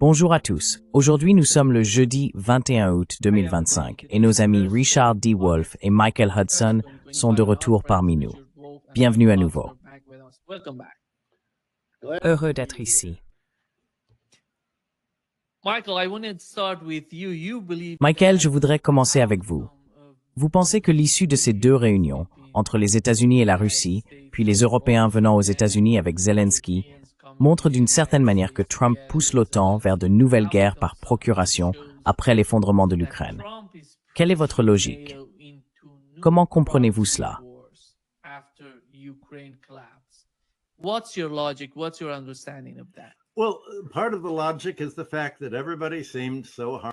Bonjour à tous. Aujourd'hui, nous sommes le jeudi 21 août 2025 et nos amis Richard D. Wolff et Michael Hudson sont de retour parmi nous. Bienvenue à nouveau. Heureux d'être ici. Michael, je voudrais commencer avec vous. Vous pensez que l'issue de ces deux réunions, entre les États-Unis et la Russie, puis les Européens venant aux États-Unis avec Zelensky, montre d'une certaine manière que Trump pousse l'OTAN vers de nouvelles guerres par procuration après l'effondrement de l'Ukraine? Quelle est votre logique? Comment comprenez-vous cela?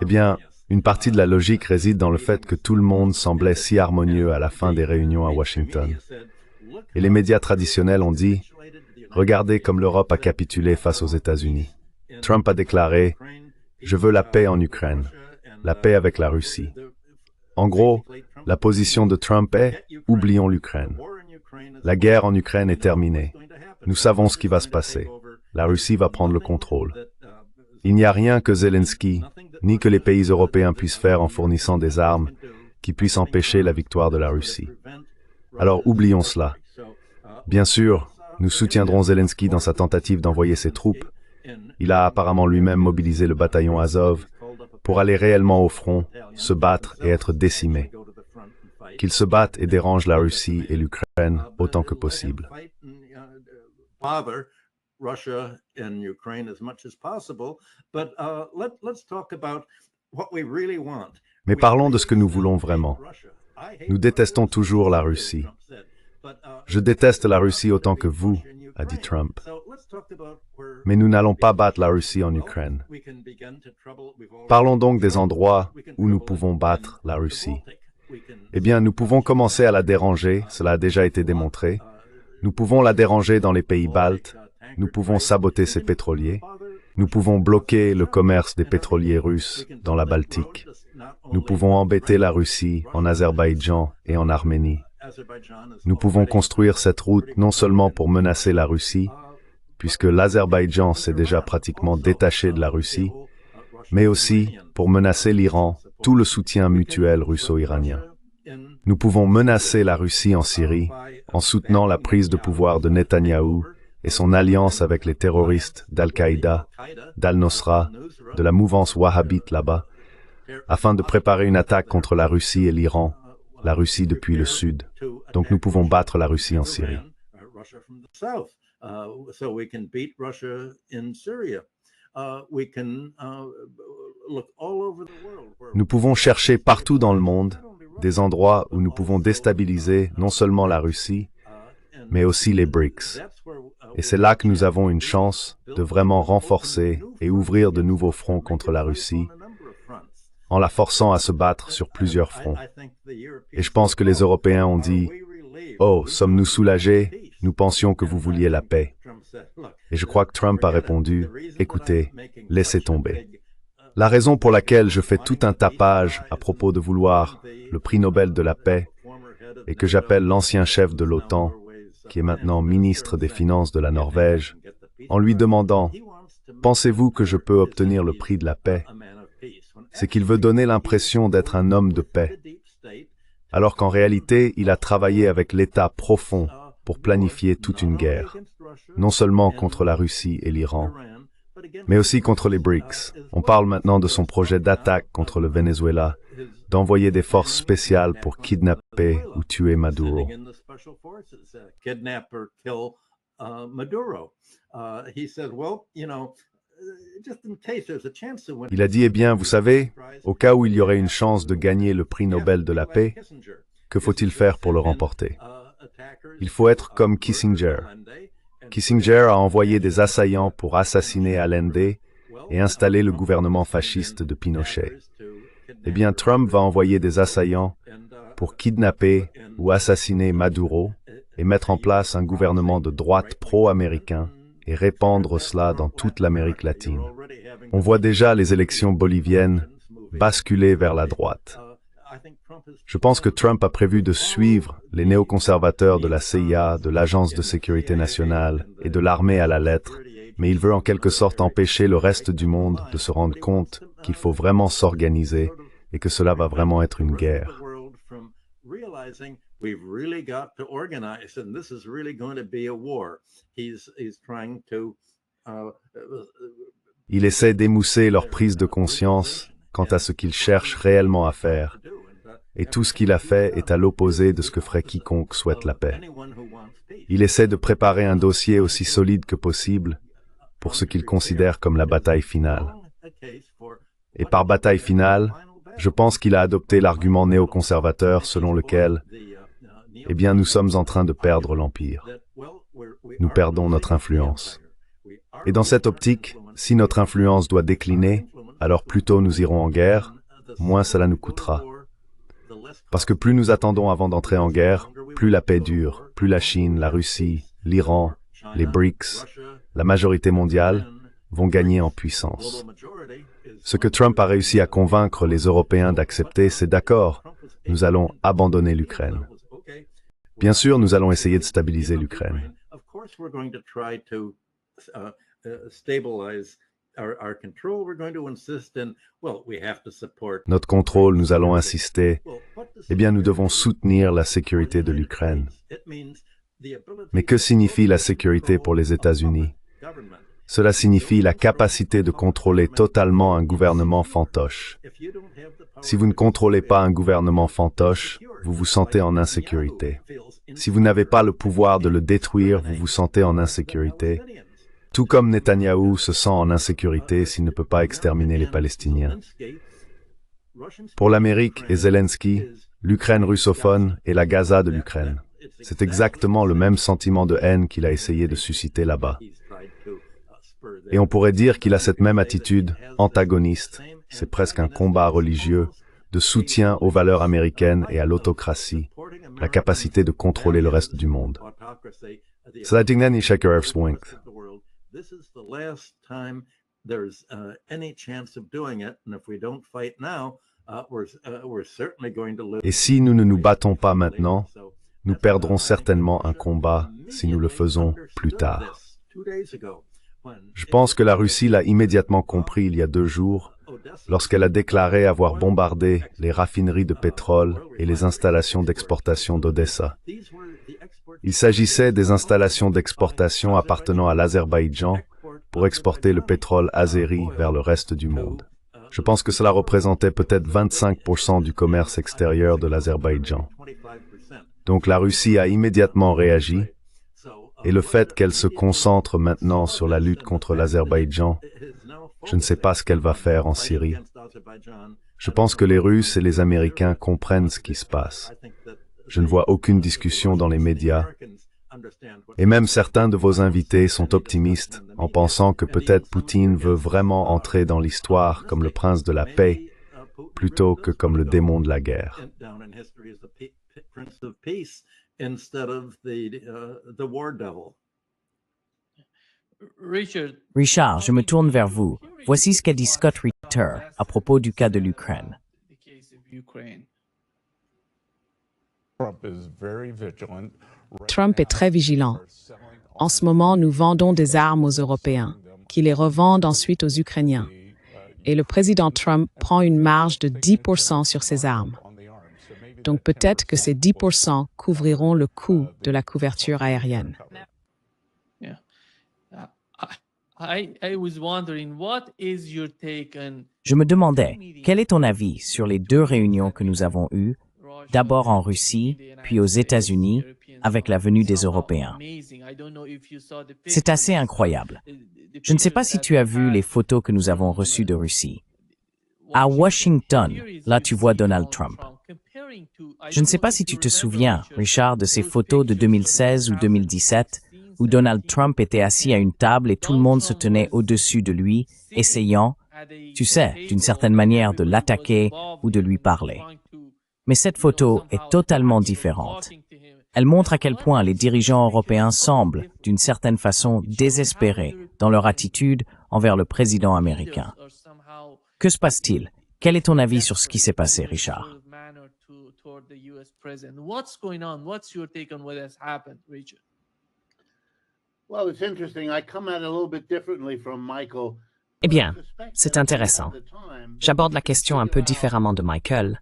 Eh bien, une partie de la logique réside dans le fait que tout le monde semblait si harmonieux à la fin des réunions à Washington. Et les médias traditionnels ont dit « Regardez comme l'Europe a capitulé face aux États-Unis ». Trump a déclaré « Je veux la paix en Ukraine, la paix avec la Russie ». En gros, la position de Trump est « Oublions l'Ukraine ». La guerre en Ukraine est terminée. Nous savons ce qui va se passer. La Russie va prendre le contrôle. Il n'y a rien que Zelensky, ni que les pays européens puissent faire en fournissant des armes qui puissent empêcher la victoire de la Russie. Alors oublions cela. Bien sûr, nous soutiendrons Zelensky dans sa tentative d'envoyer ses troupes. Il a apparemment lui-même mobilisé le bataillon Azov pour aller réellement au front, se battre et être décimé. Qu'il se batte et dérange la Russie et l'Ukraine autant que possible. Russia and Ukraine as much as possible, but let's talk about what we really want. Mais parlons de ce que nous voulons vraiment. Nous détestons toujours la Russie. Je déteste la Russie autant que vous, a dit Trump. Mais nous n'allons pas battre la Russie en Ukraine. Parlons donc des endroits où nous pouvons battre la Russie. Eh bien, nous pouvons commencer à la déranger, cela a déjà été démontré. Nous pouvons la déranger dans les pays baltes. Nous pouvons saboter ses pétroliers. Nous pouvons bloquer le commerce des pétroliers russes dans la Baltique. Nous pouvons embêter la Russie en Azerbaïdjan et en Arménie. Nous pouvons construire cette route non seulement pour menacer la Russie, puisque l'Azerbaïdjan s'est déjà pratiquement détaché de la Russie, mais aussi pour menacer l'Iran, tout le soutien mutuel russo-iranien. Nous pouvons menacer la Russie en Syrie en soutenant la prise de pouvoir de Netanyahou et son alliance avec les terroristes d'Al-Qaïda, d'Al-Nosra, de la mouvance wahhabite là-bas, afin de préparer une attaque contre la Russie et l'Iran, la Russie depuis le sud. Donc nous pouvons battre la Russie en Syrie. Nous pouvons chercher partout dans le monde des endroits où nous pouvons déstabiliser non seulement la Russie, mais aussi les BRICS. Et c'est là que nous avons une chance de vraiment renforcer et ouvrir de nouveaux fronts contre la Russie, en la forçant à se battre sur plusieurs fronts. Et je pense que les Européens ont dit « Oh, sommes-nous soulagés? Nous pensions que vous vouliez la paix. » Et je crois que Trump a répondu « Écoutez, laissez tomber. » La raison pour laquelle je fais tout un tapage à propos de vouloir le prix Nobel de la paix et que j'appelle l'ancien chef de l'OTAN, qui est maintenant ministre des Finances de la Norvège, en lui demandant « Pensez-vous que je peux obtenir le prix de la paix ?» C'est qu'il veut donner l'impression d'être un homme de paix, alors qu'en réalité, il a travaillé avec l'État profond pour planifier toute une guerre, non seulement contre la Russie et l'Iran, mais aussi contre les BRICS. On parle maintenant de son projet d'attaque contre le Venezuela, d'envoyer des forces spéciales pour kidnapper ou tuer Maduro. Il a dit, eh bien, vous savez, au cas où il y aurait une chance de gagner le prix Nobel de la paix, que faut-il faire pour le remporter? Il faut être comme Kissinger. Kissinger a envoyé des assaillants pour assassiner Allende et installer le gouvernement fasciste de Pinochet. Eh bien, Trump va envoyer des assaillants pour kidnapper ou assassiner Maduro et mettre en place un gouvernement de droite pro-américain et répandre cela dans toute l'Amérique latine. On voit déjà les élections boliviennes basculer vers la droite. Je pense que Trump a prévu de suivre les néoconservateurs de la CIA, de l'Agence de sécurité nationale et de l'armée à la lettre, mais il veut en quelque sorte empêcher le reste du monde de se rendre compte qu'il faut vraiment s'organiser et que cela va vraiment être une guerre. We've really got to organize, and this is really going to be a war. He's trying to. Il essaie d'émousser leur prise de conscience quant à ce qu'ils cherchent réellement à faire, et tout ce qu'il a fait est à l'opposé de ce que ferait quiconque souhaite la paix. Il essaie de préparer un dossier aussi solide que possible pour ce qu'il considère comme la bataille finale. Et par bataille finale, je pense qu'il a adopté l'argument néoconservateur selon lequel eh bien, nous sommes en train de perdre l'Empire. Nous perdons notre influence. Et dans cette optique, si notre influence doit décliner, alors plus tôt nous irons en guerre, moins cela nous coûtera. Parce que plus nous attendons avant d'entrer en guerre, plus la paix dure, plus la Chine, la Russie, l'Iran, les BRICS, la majorité mondiale vont gagner en puissance. Ce que Trump a réussi à convaincre les Européens d'accepter, c'est d'accord, nous allons abandonner l'Ukraine. Bien sûr, nous allons essayer de stabiliser l'Ukraine. Notre contrôle, nous allons insister, eh bien, nous devons soutenir la sécurité de l'Ukraine. Mais que signifie la sécurité pour les États-Unis? Cela signifie la capacité de contrôler totalement un gouvernement fantoche. Si vous ne contrôlez pas un gouvernement fantoche, vous vous sentez en insécurité. Si vous n'avez pas le pouvoir de le détruire, vous vous sentez en insécurité. Tout comme Netanyahou se sent en insécurité s'il ne peut pas exterminer les Palestiniens. Pour l'Amérique et Zelensky, l'Ukraine russophone est la Gaza de l'Ukraine. C'est exactement le même sentiment de haine qu'il a essayé de susciter là-bas. Et on pourrait dire qu'il a cette même attitude antagoniste, c'est presque un combat religieux, de soutien aux valeurs américaines et à l'autocratie, la capacité de contrôler le reste du monde. Et si nous ne nous battons pas maintenant, nous perdrons certainement un combat si nous le faisons plus tard. Je pense que la Russie l'a immédiatement compris il y a 2 jours, lorsqu'elle a déclaré avoir bombardé les raffineries de pétrole et les installations d'exportation d'Odessa. Il s'agissait des installations d'exportation appartenant à l'Azerbaïdjan pour exporter le pétrole azéri vers le reste du monde. Je pense que cela représentait peut-être 25% du commerce extérieur de l'Azerbaïdjan. Donc la Russie a immédiatement réagi, et le fait qu'elle se concentre maintenant sur la lutte contre l'Azerbaïdjan, je ne sais pas ce qu'elle va faire en Syrie. Je pense que les Russes et les Américains comprennent ce qui se passe. Je ne vois aucune discussion dans les médias. Et même certains de vos invités sont optimistes en pensant que peut-être Poutine veut vraiment entrer dans l'histoire comme le prince de la paix, plutôt que comme le démon de la guerre. Richard, je me tourne vers vous. Voici ce qu'a dit Scott Ritter à propos du cas de l'Ukraine. Trump est très vigilant. En ce moment, nous vendons des armes aux Européens, qui les revendent ensuite aux Ukrainiens. Et le président Trump prend une marge de 10% sur ces armes. Donc peut-être que ces 10% couvriront le coût de la couverture aérienne. Je me demandais, quel est ton avis sur les 2 réunions que nous avons eues, d'abord en Russie, puis aux États-Unis, avec la venue des Européens? C'est assez incroyable. Je ne sais pas si tu as vu les photos que nous avons reçues de Russie. À Washington, là tu vois Donald Trump. Je ne sais pas si tu te souviens, Richard, de ces photos de 2016 ou 2017, où Donald Trump était assis à une table et tout le monde se tenait au-dessus de lui, essayant, tu sais, d'une certaine manière de l'attaquer ou de lui parler. Mais cette photo est totalement différente. Elle montre à quel point les dirigeants européens semblent, d'une certaine façon, désespérés dans leur attitude envers le président américain. Que se passe-t-il? Quel est ton avis sur ce qui s'est passé, Richard? Eh bien, c'est intéressant. J'aborde la question un peu différemment de Michael,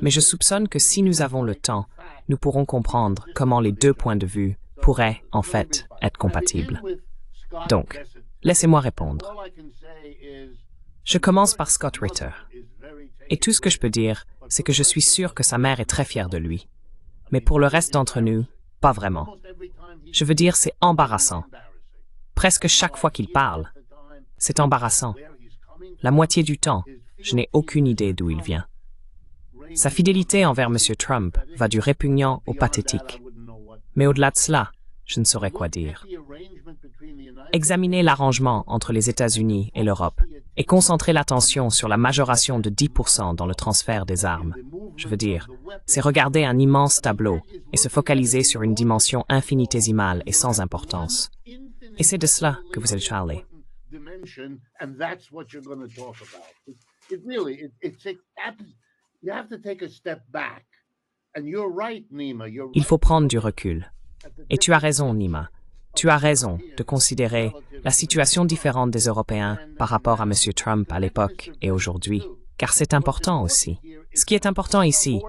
mais je soupçonne que si nous avons le temps, nous pourrons comprendre comment les deux points de vue pourraient, en fait, être compatibles. Donc, laissez-moi répondre. Je commence par Scott Ritter. Et tout ce que je peux dire, c'est que je suis sûr que sa mère est très fière de lui. Mais pour le reste d'entre nous, pas vraiment. Je veux dire, c'est embarrassant. Presque chaque fois qu'il parle, c'est embarrassant. La moitié du temps, je n'ai aucune idée d'où il vient. Sa fidélité envers M. Trump va du répugnant au pathétique. Mais au-delà de cela, je ne saurais quoi dire. Examinez l'arrangement entre les États-Unis et l'Europe et concentrez l'attention sur la majoration de 10% dans le transfert des armes. Je veux dire, c'est regarder un immense tableau et se focaliser sur une dimension infinitésimale et sans importance. Et c'est de cela que vous allez parler. Il faut prendre du recul. Et tu as raison, Nima. Tu as raison de considérer la situation différente des Européens par rapport à M. Trump à l'époque et aujourd'hui, car c'est important aussi. Ce qui est important ici,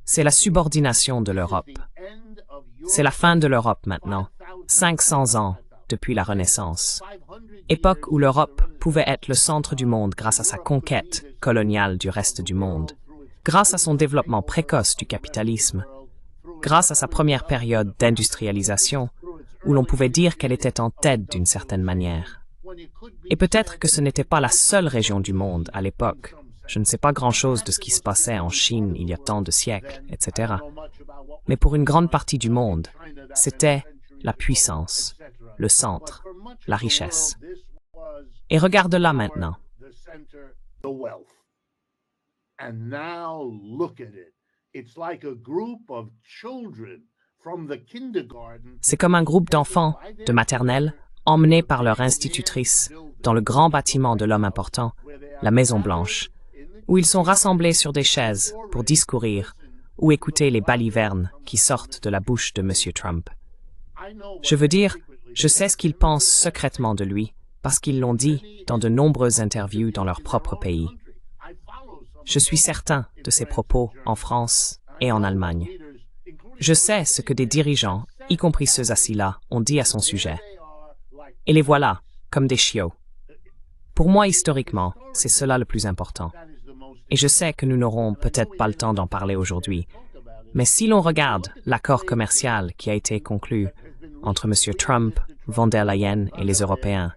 c'est la subordination de l'Europe. C'est la fin de l'Europe maintenant, 500 ans depuis la Renaissance. Époque où l'Europe pouvait être le centre du monde grâce à sa conquête coloniale du reste du monde, grâce à son développement précoce du capitalisme, grâce à sa première période d'industrialisation, où l'on pouvait dire qu'elle était en tête d'une certaine manière. Et peut-être que ce n'était pas la seule région du monde à l'époque. Je ne sais pas grand-chose de ce qui se passait en Chine il y a tant de siècles, etc. Mais pour une grande partie du monde, c'était la puissance, le centre, la richesse. Et regarde-la maintenant. C'est comme un groupe d'enfants de maternelle emmenés par leur institutrice dans le grand bâtiment de l'homme important, la Maison Blanche, où ils sont rassemblés sur des chaises pour discourir ou écouter les balivernes qui sortent de la bouche de M. Trump. Je veux dire, je sais ce qu'ils pensent secrètement de lui parce qu'ils l'ont dit dans de nombreuses interviews dans leur propre pays. Je suis certain de ses propos en France et en Allemagne. Je sais ce que des dirigeants, y compris ceux assis là, ont dit à son sujet. Et les voilà, comme des chiots. Pour moi, historiquement, c'est cela le plus important. Et je sais que nous n'aurons peut-être pas le temps d'en parler aujourd'hui. Mais si l'on regarde l'accord commercial qui a été conclu entre M. Trump, von der Leyen et les Européens,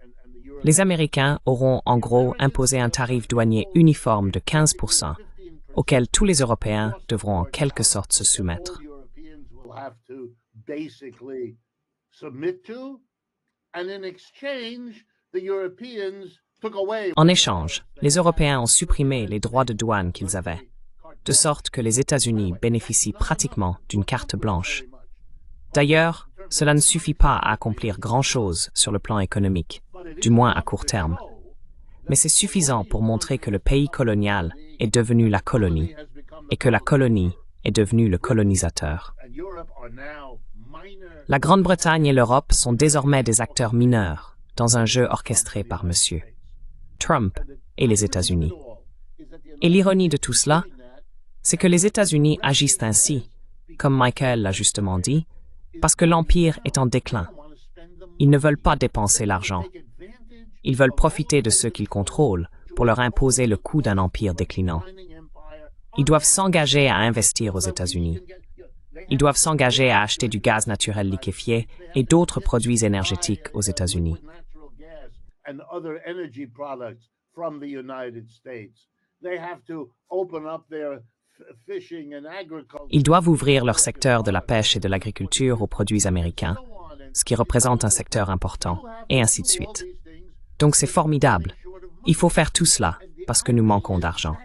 les Américains auront en gros imposé un tarif douanier uniforme de 15%, auquel tous les Européens devront en quelque sorte se soumettre. En échange, les Européens ont supprimé les droits de douane qu'ils avaient, de sorte que les États-Unis bénéficient pratiquement d'une carte blanche. D'ailleurs, cela ne suffit pas à accomplir grand-chose sur le plan économique, du moins à court terme. Mais c'est suffisant pour montrer que le pays colonial est devenu la colonie, et que la colonie est devenue le colonisateur. La Grande-Bretagne et l'Europe sont désormais des acteurs mineurs dans un jeu orchestré par M. Trump et les États-Unis. Et l'ironie de tout cela, c'est que les États-Unis agissent ainsi, comme Michael l'a justement dit, parce que l'Empire est en déclin. Ils ne veulent pas dépenser l'argent. Ils veulent profiter de ceux qu'ils contrôlent pour leur imposer le coût d'un empire déclinant. Ils doivent s'engager à investir aux États-Unis. Ils doivent s'engager à acheter du gaz naturel liquéfié et d'autres produits énergétiques aux États-Unis. Ils doivent ouvrir leur secteur de la pêche et de l'agriculture aux produits américains, ce qui représente un secteur important, et ainsi de suite. Donc c'est formidable. Il faut faire tout cela parce que nous manquons d'argent.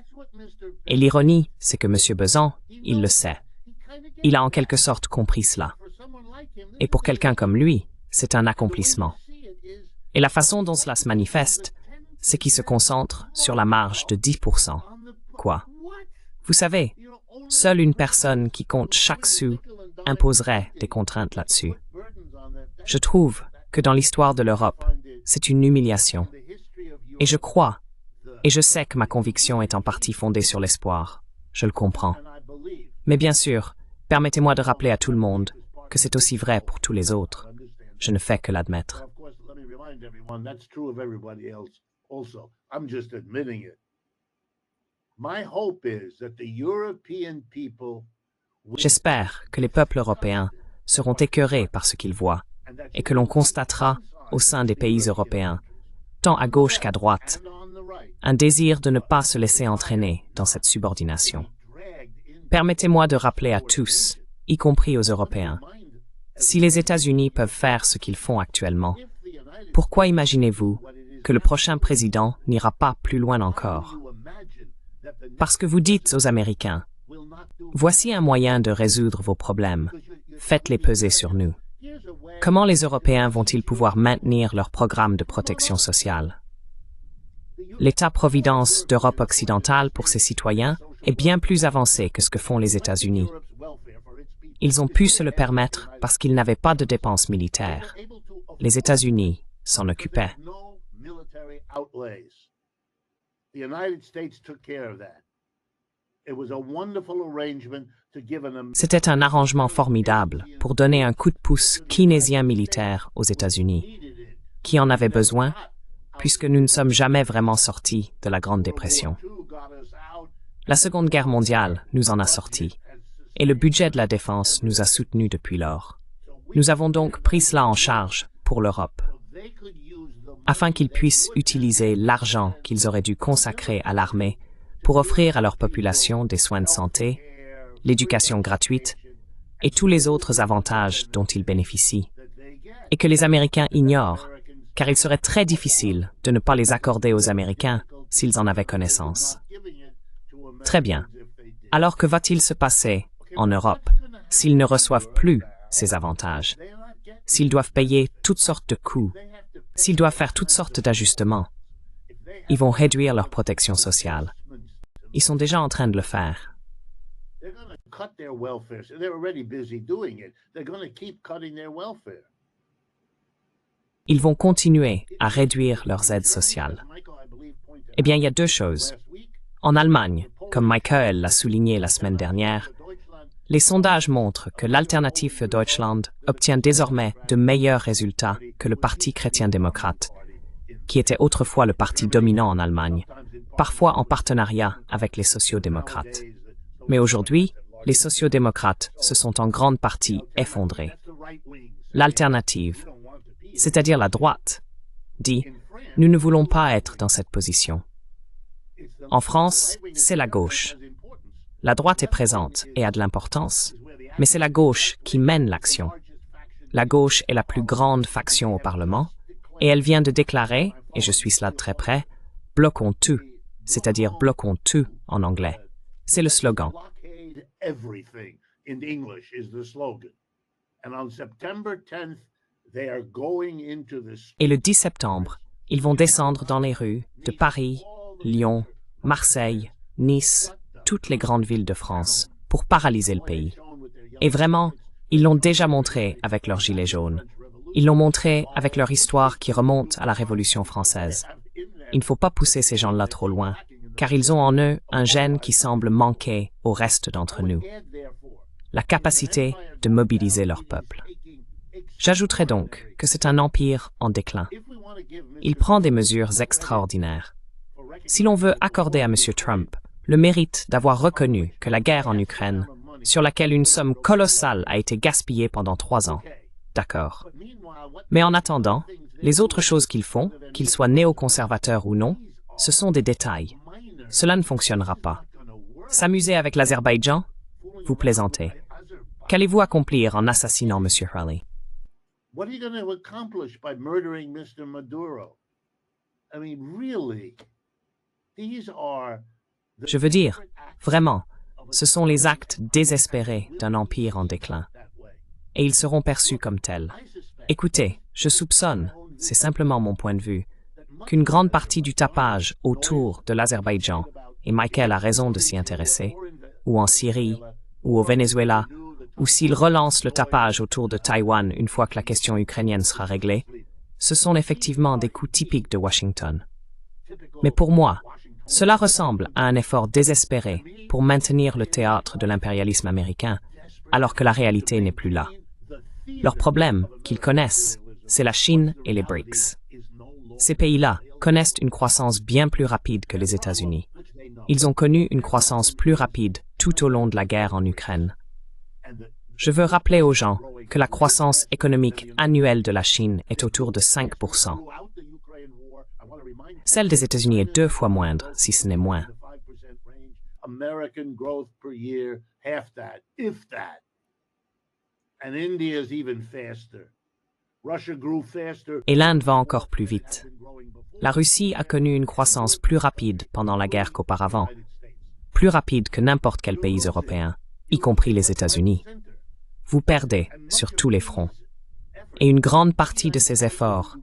Et l'ironie, c'est que M. Besant, il le sait. Il a en quelque sorte compris cela. Et pour quelqu'un comme lui, c'est un accomplissement. Et la façon dont cela se manifeste, c'est qu'il se concentre sur la marge de 10%. Quoi? Vous savez, seule une personne qui compte chaque sou imposerait des contraintes là-dessus. Je trouve que dans l'histoire de l'Europe, c'est une humiliation. Et je crois, et je sais que ma conviction est en partie fondée sur l'espoir. Je le comprends. Mais bien sûr, permettez-moi de rappeler à tout le monde que c'est aussi vrai pour tous les autres. Je ne fais que l'admettre. J'espère que les peuples européens seront écœurés par ce qu'ils voient et que l'on constatera au sein des pays européens, tant à gauche qu'à droite, un désir de ne pas se laisser entraîner dans cette subordination. Permettez-moi de rappeler à tous, y compris aux Européens, si les États-Unis peuvent faire ce qu'ils font actuellement, pourquoi imaginez-vous que le prochain président n'ira pas plus loin encore? Parce que vous dites aux Américains, voici un moyen de résoudre vos problèmes, faites-les peser sur nous. Comment les Européens vont-ils pouvoir maintenir leur programme de protection sociale? L'État-providence d'Europe occidentale pour ses citoyens est bien plus avancé que ce que font les États-Unis. Ils ont pu se le permettre parce qu'ils n'avaient pas de dépenses militaires. Les États-Unis s'en occupaient. C'était un arrangement formidable pour donner un coup de pouce keynésien militaire aux États-Unis, qui en avaient besoin, puisque nous ne sommes jamais vraiment sortis de la Grande Dépression. La Seconde Guerre mondiale nous en a sortis, et le budget de la défense nous a soutenus depuis lors. Nous avons donc pris cela en charge pour l'Europe, afin qu'ils puissent utiliser l'argent qu'ils auraient dû consacrer à l'armée pour offrir à leur population des soins de santé, l'éducation gratuite et tous les autres avantages dont ils bénéficient, et que les Américains ignorent, car il serait très difficile de ne pas les accorder aux Américains s'ils en avaient connaissance. Très bien. Alors que va-t-il se passer en Europe s'ils ne reçoivent plus ces avantages, s'ils doivent payer toutes sortes de coûts, s'ils doivent faire toutes sortes d'ajustements? Ils vont réduire leur protection sociale. Ils sont déjà en train de le faire. Ils vont continuer à réduire leurs aides sociales. Eh bien, il y a deux choses. En Allemagne, comme Michael l'a souligné la semaine dernière, les sondages montrent que l'Alternative für Deutschland obtient désormais de meilleurs résultats que le Parti chrétien-démocrate, qui était autrefois le parti dominant en Allemagne, parfois en partenariat avec les sociaux-démocrates. Mais aujourd'hui, les sociaux-démocrates se sont en grande partie effondrés. L'alternative, c'est-à-dire la droite, dit « Nous ne voulons pas être dans cette position ». En France, c'est la gauche. La droite est présente et a de l'importance, mais c'est la gauche qui mène l'action. La gauche est la plus grande faction au Parlement, et elle vient de déclarer, et je suis cela de très près, « bloquons tout », c'est-à-dire « bloquons tout » en anglais. C'est le slogan. Et le 10 septembre, ils vont descendre dans les rues de Paris, Lyon, Marseille, Nice, toutes les grandes villes de France, pour paralyser le pays. Et vraiment, ils l'ont déjà montré avec leurs gilets jaunes. Ils l'ont montré avec leur histoire qui remonte à la Révolution française. Il ne faut pas pousser ces gens-là trop loin, car ils ont en eux un gène qui semble manquer au reste d'entre nous. La capacité de mobiliser leur peuple. J'ajouterai donc que c'est un empire en déclin. Il prend des mesures extraordinaires. Si l'on veut accorder à M. Trump le mérite d'avoir reconnu que la guerre en Ukraine, sur laquelle une somme colossale a été gaspillée pendant 3 ans, d'accord. Mais en attendant, les autres choses qu'ils font, qu'ils soient néoconservateurs ou non, ce sont des détails. Cela ne fonctionnera pas. S'amuser avec l'Azerbaïdjan? Vous plaisantez. Qu'allez-vous accomplir en assassinant M. Hurley? What are you going to accomplish by murdering Mr. Maduro? I mean, really, these are... Je veux dire, vraiment, ce sont les actes désespérés d'un empire en déclin. Et ils seront perçus comme tels. Écoutez, je soupçonne, c'est simplement mon point de vue, qu'une grande partie du tapage autour de l'Azerbaïdjan, et Michael a raison de s'y intéresser, ou en Syrie, ou au Venezuela, ou s'ils relancent le tapage autour de Taïwan une fois que la question ukrainienne sera réglée, ce sont effectivement des coups typiques de Washington. Mais pour moi, cela ressemble à un effort désespéré pour maintenir le théâtre de l'impérialisme américain, alors que la réalité n'est plus là. Leur problème, qu'ils connaissent, c'est la Chine et les BRICS. Ces pays-là connaissent une croissance bien plus rapide que les États-Unis. Ils ont connu une croissance plus rapide tout au long de la guerre en Ukraine. Je veux rappeler aux gens que la croissance économique annuelle de la Chine est autour de 5%. Celle des États-Unis est 2 fois moindre, si ce n'est moins. American growth per year, half that, if that. And India is even faster. Russia grew faster. Et l'Inde va encore plus vite. La Russie a connu une croissance plus rapide pendant la guerre qu'auparavant, plus rapide que n'importe quel pays européen, y compris les États-Unis. Vous perdez sur tous les fronts. Et une grande partie de ces efforts,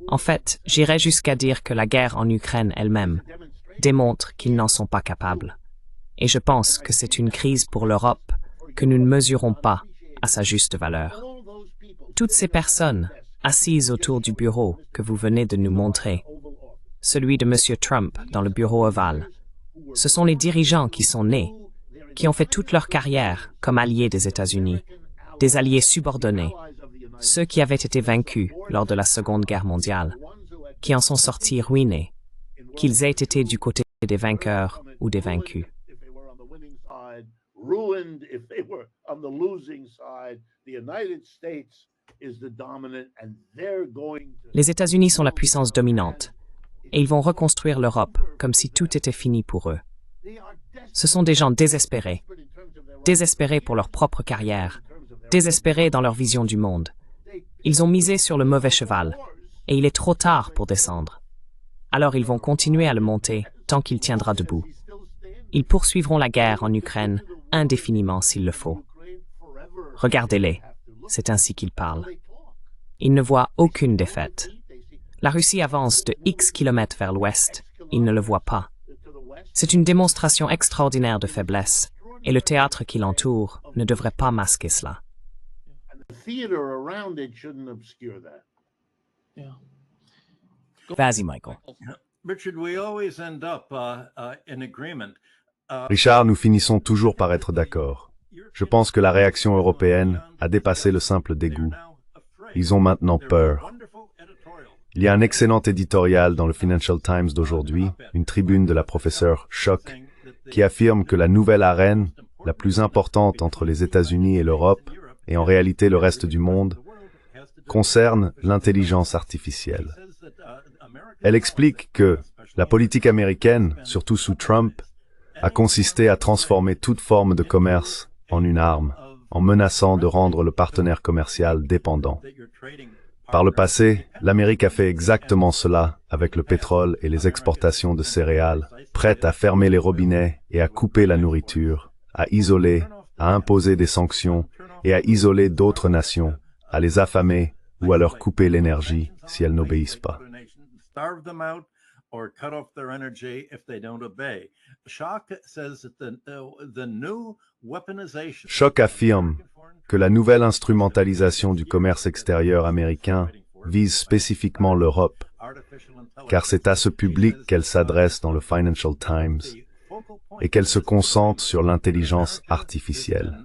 en fait, j'irais jusqu'à dire que la guerre en Ukraine elle-même démontre qu'ils n'en sont pas capables. Et je pense que c'est une crise pour l'Europe que nous ne mesurons pas à sa juste valeur. Toutes ces personnes assises autour du bureau que vous venez de nous montrer, celui de M. Trump dans le bureau ovale, ce sont les dirigeants qui sont nés, qui ont fait toute leur carrière comme alliés des États-Unis, des alliés subordonnés, ceux qui avaient été vaincus lors de la Seconde Guerre mondiale, qui en sont sortis ruinés, qu'ils aient été du côté des vainqueurs ou des vaincus. Ruined if they were on the losing side. The United States is the dominant and they're going to... Les États-Unis sont la puissance dominante et ils vont reconstruire l'Europe comme si tout était fini pour eux. Ce sont des gens désespérés, désespérés pour leur propre carrière, désespérés dans leur vision du monde. Ils ont misé sur le mauvais cheval et il est trop tard pour descendre. Alors ils vont continuer à le monter tant qu'il tiendra debout. Ils poursuivront la guerre en Ukraine indéfiniment s'il le faut. Regardez-les, c'est ainsi qu'ils parlent. Ils ne voient aucune défaite. La Russie avance de X kilomètres vers l'ouest, ils ne le voient pas. C'est une démonstration extraordinaire de faiblesse, et le théâtre qui l'entoure ne devrait pas masquer cela. Vas-y, Michael. Richard, we always end up in agreement. Richard, nous finissons toujours par être d'accord. Je pense que la réaction européenne a dépassé le simple dégoût. Ils ont maintenant peur. Il y a un excellent éditorial dans le Financial Times d'aujourd'hui, une tribune de la professeure Schock, qui affirme que la nouvelle arène, la plus importante entre les États-Unis et l'Europe, et en réalité le reste du monde, concerne l'intelligence artificielle. Elle explique que la politique américaine, surtout sous Trump, a consisté à transformer toute forme de commerce en une arme, en menaçant de rendre le partenaire commercial dépendant. Par le passé, l'Amérique a fait exactement cela avec le pétrole et les exportations de céréales, prête à fermer les robinets et à couper la nourriture, à isoler, à imposer des sanctions et à isoler d'autres nations, à les affamer ou à leur couper l'énergie si elles n'obéissent pas. Or cut off their energy if they don't obey. Schock says that the new weaponization... Schock affirme que la nouvelle instrumentalisation du commerce extérieur américain vise spécifiquement l'Europe, car c'est à ce public qu'elle s'adresse dans le Financial Times et qu'elle se concentre sur l'intelligence artificielle.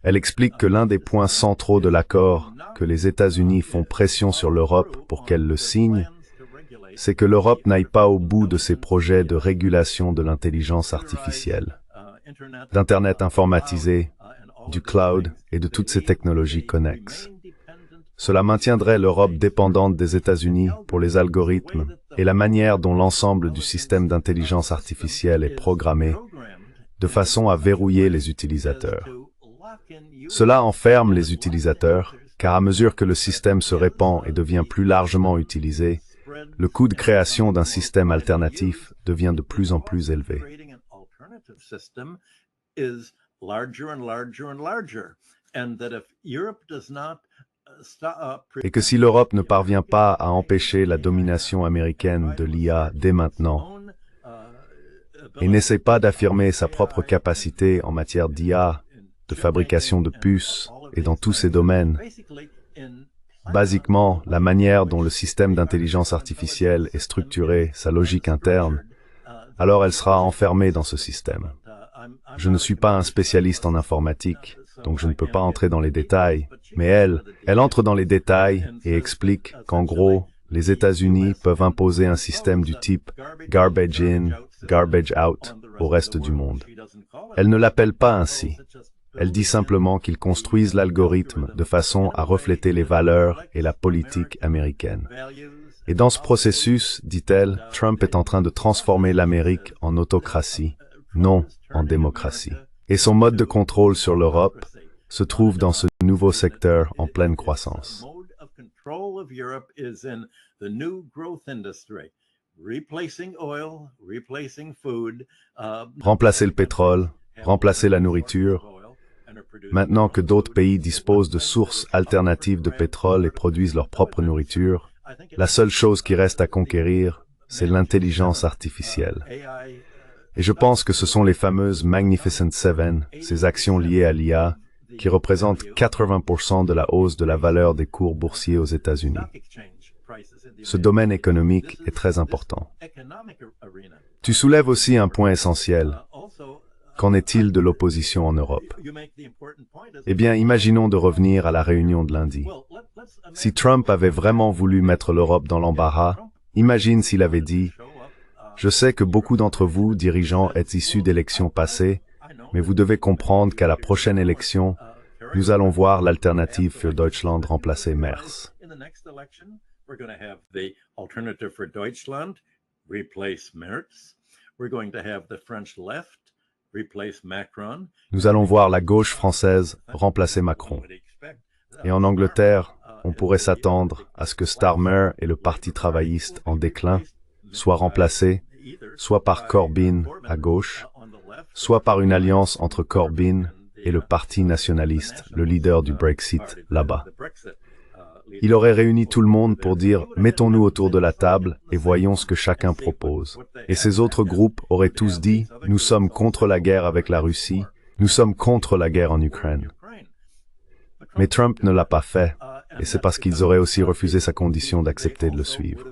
Elle explique que l'un des points centraux de l'accord, que les États-Unis font pression sur l'Europe pour qu'elle le signe, c'est que l'Europe n'aille pas au bout de ses projets de régulation de l'intelligence artificielle, d'Internet informatisé, du cloud et de toutes ces technologies connexes. Cela maintiendrait l'Europe dépendante des États-Unis pour les algorithmes et la manière dont l'ensemble du système d'intelligence artificielle est programmé, de façon à verrouiller les utilisateurs. Cela enferme les utilisateurs, car à mesure que le système se répand et devient plus largement utilisé, le coût de création d'un système alternatif devient de plus en plus élevé. Et que si l'Europe ne parvient pas à empêcher la domination américaine de l'IA dès maintenant, et n'essaie pas d'affirmer sa propre capacité en matière d'IA de fabrication de puces et dans tous ces domaines. Basiquement, la manière dont le système d'intelligence artificielle est structuré, sa logique interne, alors elle sera enfermée dans ce système. Je ne suis pas un spécialiste en informatique, donc je ne peux pas entrer dans les détails, mais elle entre dans les détails et explique qu'en gros, les États-Unis peuvent imposer un système du type garbage in, garbage out au reste du monde. Elle ne l'appelle pas ainsi. Elle dit simplement qu'ils construisent l'algorithme de façon à refléter les valeurs et la politique américaine. Et dans ce processus, dit-elle, Trump est en train de transformer l'Amérique en autocratie, non en démocratie. Et son mode de contrôle sur l'Europe se trouve dans ce nouveau secteur en pleine croissance. Remplacer le pétrole, remplacer la nourriture. Maintenant que d'autres pays disposent de sources alternatives de pétrole et produisent leur propre nourriture, la seule chose qui reste à conquérir, c'est l'intelligence artificielle. Et je pense que ce sont les fameuses Magnificent Seven, ces actions liées à l'IA, qui représentent 80% de la hausse de la valeur des cours boursiers aux États-Unis. Ce domaine économique est très important. Tu soulèves aussi un point essentiel. Qu'en est-il de l'opposition en Europe? Eh bien, imaginons de revenir à la réunion de lundi. Si Trump avait vraiment voulu mettre l'Europe dans l'embarras, imagine s'il avait dit « Je sais que beaucoup d'entre vous, dirigeants, êtes issus d'élections passées, mais vous devez comprendre qu'à la prochaine élection, nous allons voir l'alternative für Deutschland remplacer Merz. » Nous allons voir la gauche française remplacer Macron. Et en Angleterre, on pourrait s'attendre à ce que Starmer et le Parti travailliste en déclin soient remplacés soit par Corbyn à gauche, soit par une alliance entre Corbyn et le Parti nationaliste, le leader du Brexit, là-bas. Il aurait réuni tout le monde pour dire « Mettons-nous autour de la table et voyons ce que chacun propose ». Et ces autres groupes auraient tous dit « Nous sommes contre la guerre avec la Russie, nous sommes contre la guerre en Ukraine ». Mais Trump ne l'a pas fait, et c'est parce qu'ils auraient aussi refusé sa condition d'accepter de le suivre.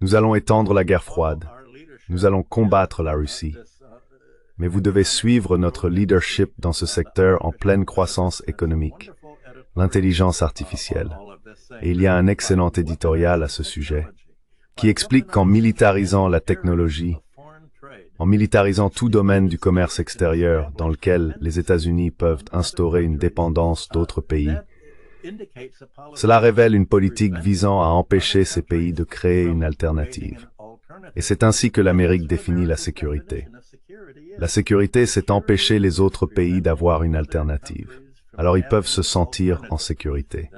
Nous allons étendre la guerre froide. Nous allons combattre la Russie. Mais vous devez suivre notre leadership dans ce secteur en pleine croissance économique, l'intelligence artificielle. Et il y a un excellent éditorial à ce sujet, qui explique qu'en militarisant la technologie, en militarisant tout domaine du commerce extérieur dans lequel les États-Unis peuvent instaurer une dépendance d'autres pays, cela révèle une politique visant à empêcher ces pays de créer une alternative. Et c'est ainsi que l'Amérique définit la sécurité. La sécurité, c'est empêcher les autres pays d'avoir une alternative. Alors ils peuvent se sentir en sécurité.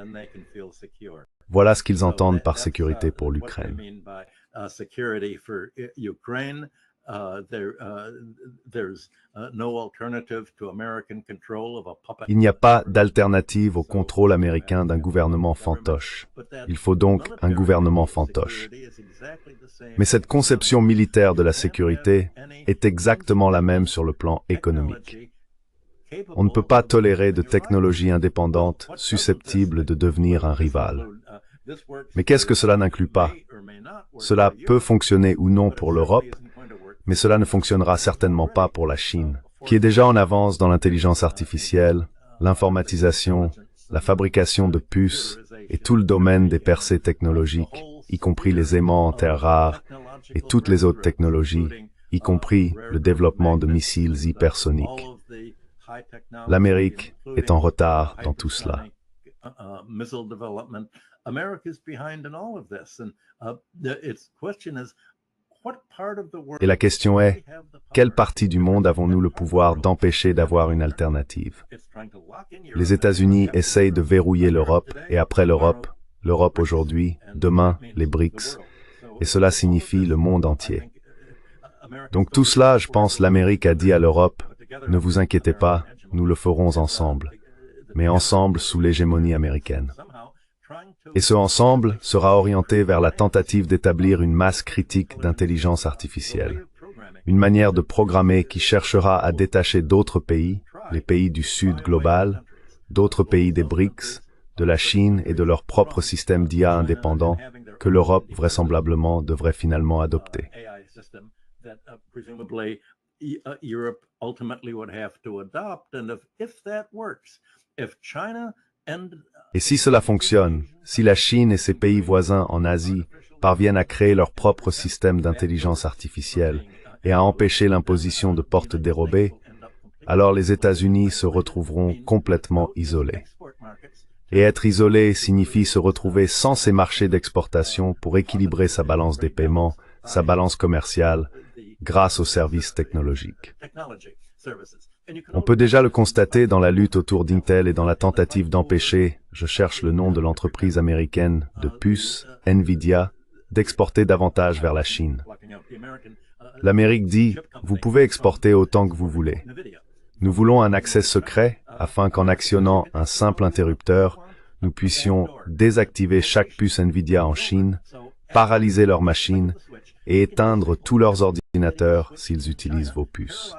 Voilà ce qu'ils entendent par sécurité pour l'Ukraine. Il n'y a pas d'alternative au contrôle américain d'un gouvernement fantoche. Il faut donc un gouvernement fantoche. Mais cette conception militaire de la sécurité est exactement la même sur le plan économique. On ne peut pas tolérer de technologies indépendantes susceptibles de devenir un rival. Mais qu'est-ce que cela n'inclut pas? Cela peut fonctionner ou non pour l'Europe, mais cela ne fonctionnera certainement pas pour la Chine, qui est déjà en avance dans l'intelligence artificielle, l'informatisation, la fabrication de puces et tout le domaine des percées technologiques, y compris les aimants en terres rares et toutes les autres technologies, y compris le développement de missiles hypersoniques. L'Amérique est en retard dans tout cela. Et la question est, quelle partie du monde avons-nous le pouvoir d'empêcher d'avoir une alternative? Les États-Unis essayent de verrouiller l'Europe, et après l'Europe aujourd'hui, demain, les BRICS, et cela signifie le monde entier. Donc tout cela, je pense, l'Amérique a dit à l'Europe, ne vous inquiétez pas, nous le ferons ensemble, mais ensemble sous l'hégémonie américaine. Et ce ensemble sera orienté vers la tentative d'établir une masse critique d'intelligence artificielle. Une manière de programmer qui cherchera à détacher d'autres pays, les pays du Sud global, d'autres pays des BRICS, de la Chine et de leur propre système d'IA indépendant que l'Europe vraisemblablement devrait finalement adopter. Et si cela fonctionne, si la Chine et ses pays voisins en Asie parviennent à créer leur propre système d'intelligence artificielle et à empêcher l'imposition de portes dérobées, alors les États-Unis se retrouveront complètement isolés. Et être isolé signifie se retrouver sans ces marchés d'exportation pour équilibrer sa balance des paiements, sa balance commerciale, grâce aux services technologiques. On peut déjà le constater dans la lutte autour d'Intel et dans la tentative d'empêcher, je cherche le nom de l'entreprise américaine de puces, Nvidia, d'exporter davantage vers la Chine. L'Amérique dit, vous pouvez exporter autant que vous voulez. Nous voulons un accès secret afin qu'en actionnant un simple interrupteur, nous puissions désactiver chaque puce Nvidia en Chine, paralyser leurs machines et éteindre tous leurs ordinateurs s'ils utilisent vos puces.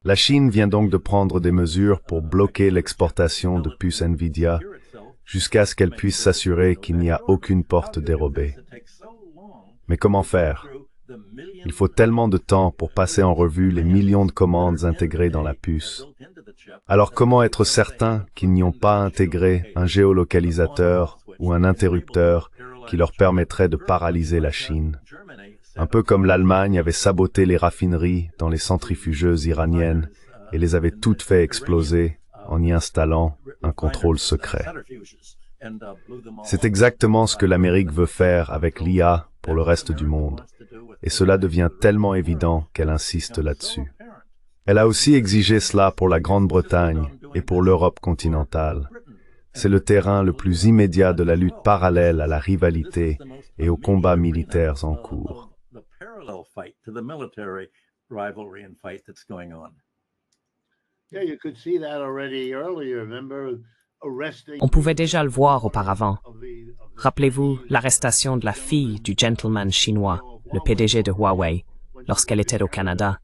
La Chine vient donc de prendre des mesures pour bloquer l'exportation de puces Nvidia jusqu'à ce qu'elle puisse s'assurer qu'il n'y a aucune porte dérobée. Mais comment faire? Il faut tellement de temps pour passer en revue les millions de commandes intégrées dans la puce. Alors comment être certain qu'ils n'y ont pas intégré un géolocalisateur ou un interrupteur qui leur permettrait de paralyser la Chine? Un peu comme l'Allemagne avait saboté les raffineries dans les centrifugeuses iraniennes et les avait toutes fait exploser en y installant un contrôle secret. C'est exactement ce que l'Amérique veut faire avec l'IA pour le reste du monde. Et cela devient tellement évident qu'elle insiste là-dessus. Elle a aussi exigé cela pour la Grande-Bretagne et pour l'Europe continentale. C'est le terrain le plus immédiat de la lutte parallèle à la rivalité et aux combats militaires en cours. On pouvait déjà le voir auparavant. Rappelez-vous l'arrestation de la fille du gentleman chinois, le PDG de Huawei, lorsqu'elle était au Canada,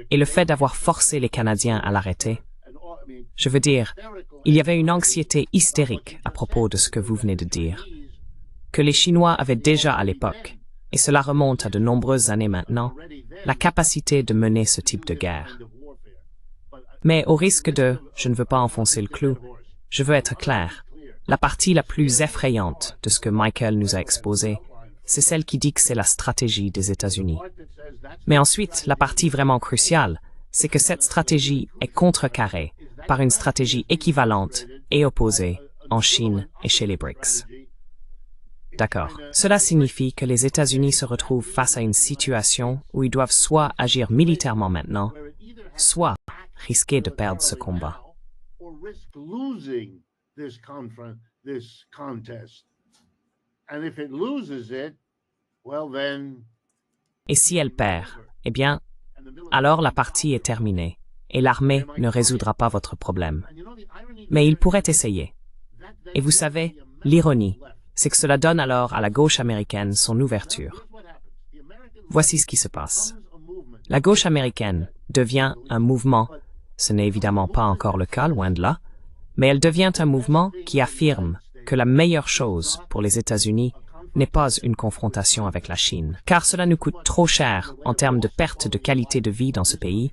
et le fait d'avoir forcé les Canadiens à l'arrêter. Je veux dire, il y avait une anxiété hystérique à propos de ce que vous venez de dire, que les Chinois avaient déjà à l'époque, et cela remonte à de nombreuses années maintenant, la capacité de mener ce type de guerre. Mais au risque de, je ne veux pas enfoncer le clou, je veux être clair. La partie la plus effrayante de ce que Michael nous a exposé, c'est celle qui dit que c'est la stratégie des États-Unis. Mais ensuite, la partie vraiment cruciale, c'est que cette stratégie est contrecarrée par une stratégie équivalente et opposée en Chine et chez les BRICS. D'accord. Cela signifie que les États-Unis se retrouvent face à une situation où ils doivent soit agir militairement maintenant, soit risquer de perdre ce combat. Et si elle perd, eh bien, alors la partie est terminée et l'armée ne résoudra pas votre problème. Mais il pourrait essayer. Et vous savez, l'ironie, c'est que cela donne alors à la gauche américaine son ouverture. Voici ce qui se passe. La gauche américaine devient un mouvement, ce n'est évidemment pas encore le cas, loin de là, mais elle devient un mouvement qui affirme que la meilleure chose pour les États-Unis n'est pas une confrontation avec la Chine, car cela nous coûte trop cher en termes de perte de qualité de vie dans ce pays,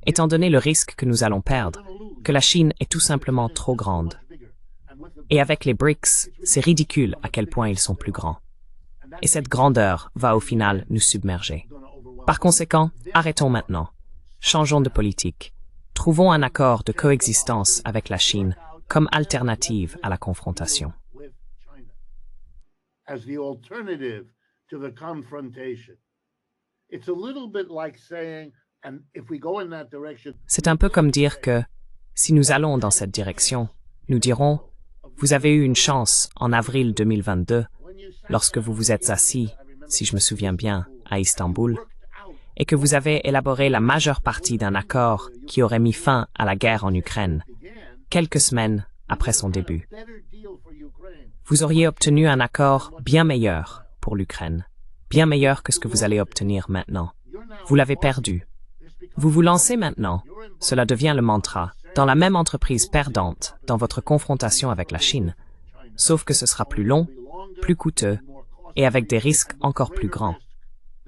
étant donné le risque que nous allons perdre, que la Chine est tout simplement trop grande. Et avec les BRICS, c'est ridicule à quel point ils sont plus grands. Et cette grandeur va au final nous submerger. Par conséquent, arrêtons maintenant. Changeons de politique. Trouvons un accord de coexistence avec la Chine comme alternative à la confrontation. C'est un peu comme dire que, si nous allons dans cette direction, nous dirons, vous avez eu une chance en avril 2022, lorsque vous vous êtes assis, si je me souviens bien, à Istanbul, et que vous avez élaboré la majeure partie d'un accord qui aurait mis fin à la guerre en Ukraine, quelques semaines après son début. Vous auriez obtenu un accord bien meilleur pour l'Ukraine, bien meilleur que ce que vous allez obtenir maintenant. Vous l'avez perdu. Vous vous lancez maintenant, cela devient le mantra, dans la même entreprise perdante dans votre confrontation avec la Chine, sauf que ce sera plus long, plus coûteux et avec des risques encore plus grands.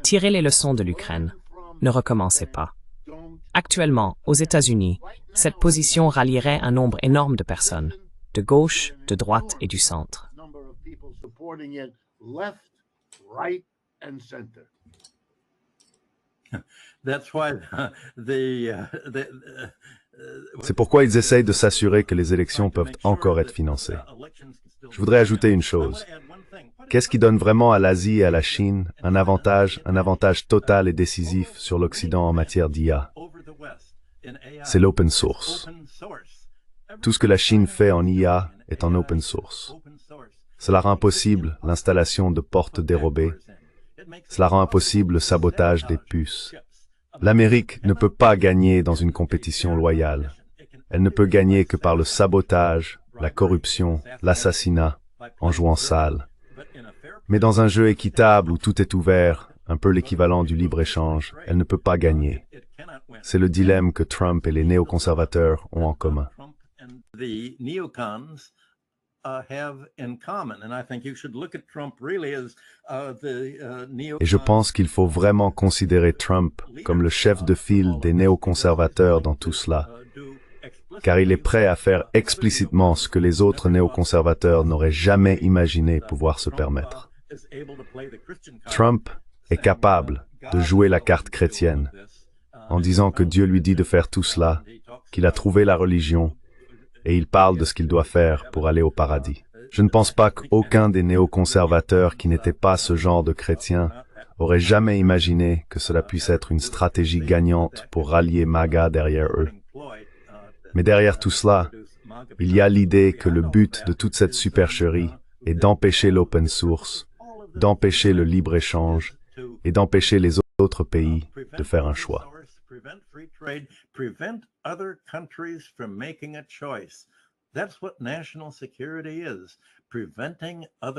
Tirez les leçons de l'Ukraine. Ne recommencez pas. Actuellement, aux États-Unis, cette position rallierait un nombre énorme de personnes, de gauche, de droite et du centre. C'est pourquoi ils essayent de s'assurer que les élections peuvent encore être financées. Je voudrais ajouter une chose. Qu'est-ce qui donne vraiment à l'Asie et à la Chine un avantage total et décisif sur l'Occident en matière d'IA? C'est l'open source. Tout ce que la Chine fait en IA est en open source. Cela rend possible l'installation de portes dérobées. Cela rend impossible le sabotage des puces. L'Amérique ne peut pas gagner dans une compétition loyale. Elle ne peut gagner que par le sabotage, la corruption, l'assassinat, en jouant sale. Mais dans un jeu équitable où tout est ouvert, un peu l'équivalent du libre-échange, elle ne peut pas gagner. C'est le dilemme que Trump et les néoconservateurs ont en commun. Et je pense qu'il faut vraiment considérer Trump comme le chef de file des néoconservateurs dans tout cela, car il est prêt à faire explicitement ce que les autres néoconservateurs n'auraient jamais imaginé pouvoir se permettre. Trump est capable de jouer la carte chrétienne en disant que Dieu lui dit de faire tout cela, qu'il a trouvé la religion, et il parle de ce qu'il doit faire pour aller au paradis. Je ne pense pas qu'aucun des néoconservateurs qui n'était pas ce genre de chrétien aurait jamais imaginé que cela puisse être une stratégie gagnante pour rallier MAGA derrière eux. Mais derrière tout cela, il y a l'idée que le but de toute cette supercherie est d'empêcher l'open source, d'empêcher le libre-échange et d'empêcher les autres pays de faire un choix.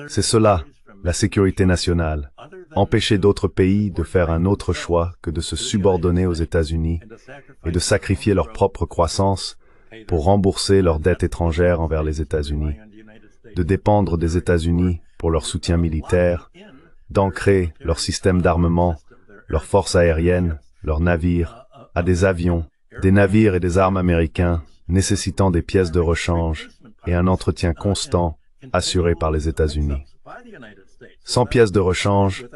C'est cela, la sécurité nationale. Empêcher d'autres pays de faire un autre choix que de se subordonner aux États-Unis et de sacrifier leur propre croissance pour rembourser leurs dettes étrangères envers les États-Unis, de dépendre des États-Unis pour leur soutien militaire, d'ancrer leur système d'armement, leurs forces aériennes, leurs navires, à des avions, des navires et des armes américains nécessitant des pièces de rechange et un entretien constant assuré par les États-Unis. Sans pièces de rechange,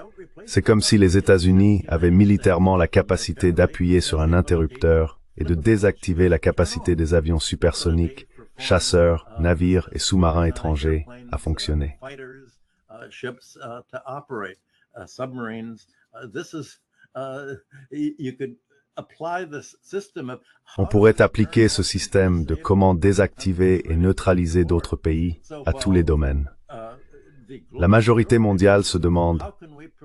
c'est comme si les États-Unis avaient militairement la capacité d'appuyer sur un interrupteur et de désactiver la capacité des avions supersoniques, chasseurs, navires et sous-marins étrangers à fonctionner. On pourrait appliquer ce système de comment désactiver et neutraliser d'autres pays à tous les domaines. La majorité mondiale se demande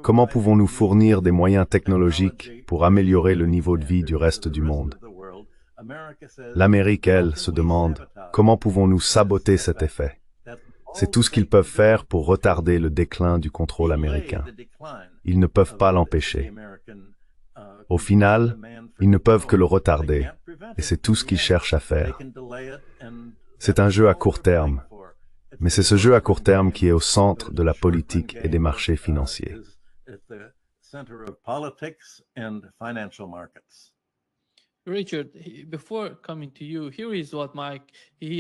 comment pouvons-nous fournir des moyens technologiques pour améliorer le niveau de vie du reste du monde. L'Amérique, elle, se demande comment pouvons-nous saboter cet effet. C'est tout ce qu'ils peuvent faire pour retarder le déclin du contrôle américain. Ils ne peuvent pas l'empêcher. Au final, ils ne peuvent que le retarder, et c'est tout ce qu'ils cherchent à faire. C'est un jeu à court terme, mais c'est ce jeu à court terme qui est au centre de la politique et des marchés financiers.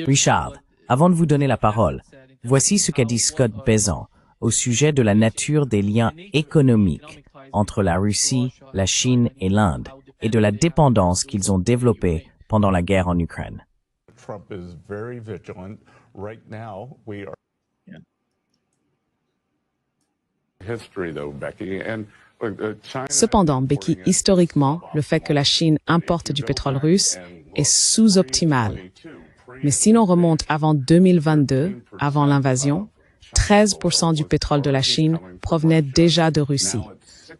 Richard, avant de vous donner la parole, voici ce qu'a dit Scott Bessent au sujet de la nature des liens économiques entre la Russie, la Chine et l'Inde, et de la dépendance qu'ils ont développée pendant la guerre en Ukraine. Trump is very vigilant. Right now, we are history though, Becky, and China. Cependant, Becky, historiquement, le fait que la Chine importe du pétrole russe est sous-optimal. Mais si l'on remonte avant 2022, avant l'invasion, 13% du pétrole de la Chine provenait déjà de Russie.